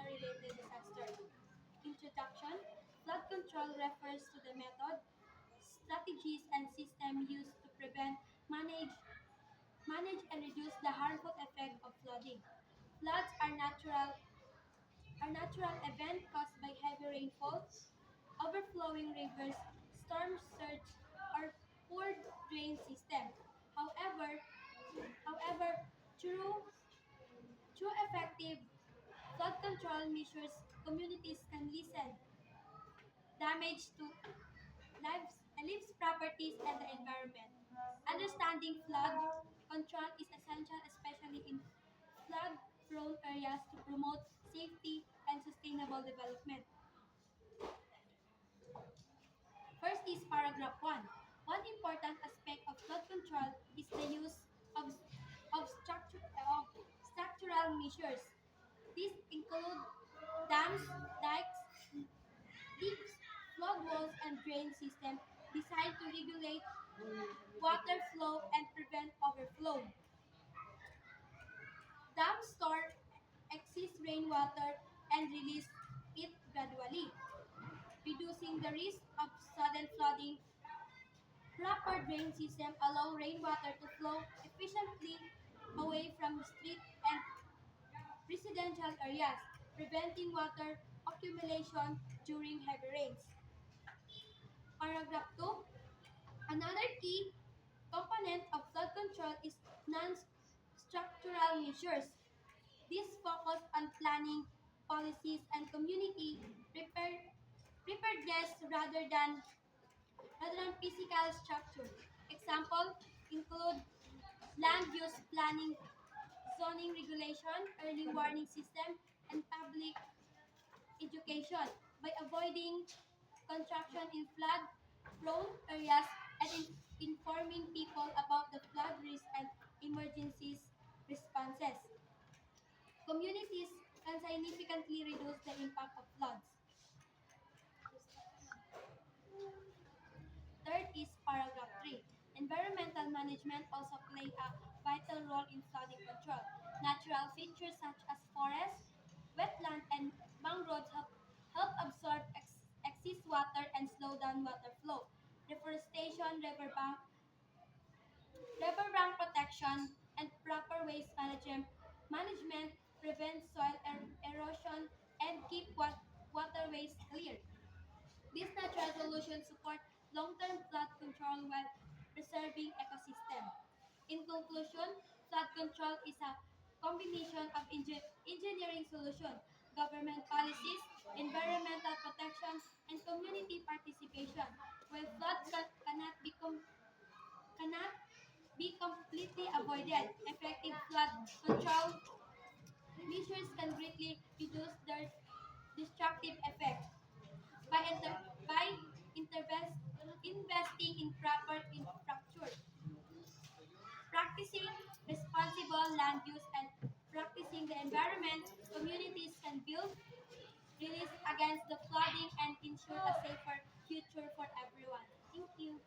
water-related disaster. Introduction. Flood control refers to the method, strategies, and system used to prevent, manage and reduce the harmful effect of flooding. Floods are natural event caused by heavy rainfall, overflowing rivers, storm surge, or poor drain system. However, however, through through effective flood control measures, communities can lessen damage to lives, properties, and the environment. Understanding flood control is essential, especially in flood-prone areas, to promote safety and sustainable development. First is paragraph 1. One important aspect of flood control is the use of, of structural measures. These include dams, dikes, dips, flood walls, and drain systems designed to regulate water flow and prevent overflow. Dams store excess rainwater and release it gradually, reducing the risk of sudden flooding. Proper drain system allow rainwater to flow efficiently away from street and residential areas, preventing water accumulation during heavy rains. Paragraph 2. Another key component of flood control is non-structural measures. This focus on planning, policies, and community preparedness rather than physical structure. Example include land use planning, zoning regulation, early warning system, and public education. By avoiding construction in flood-prone areas and informing people about the flood risk and emergencies responses, communities can significantly reduce the impact of floods. Third is paragraph 3. Environmental management also play a vital role in flooding control. Natural features such as forests, wetland, and mangroves help absorb excess water and slow down water flow. Reforestation, riverbank protection, and proper waste management prevent soil erosion and keep waterways clear. These natural solutions support long-term flood control while preserving ecosystem. In conclusion, flood control is a combination of engineering solutions, government policies, environmental protection, and community participation. While floods cannot be completely avoided, effective flood control measures can greatly reduce their destructive effect. By investing in proper infrastructure, practicing responsible land use, and practicing the environment, communities can build release against the flooding and ensure a safer future for everyone. Thank you.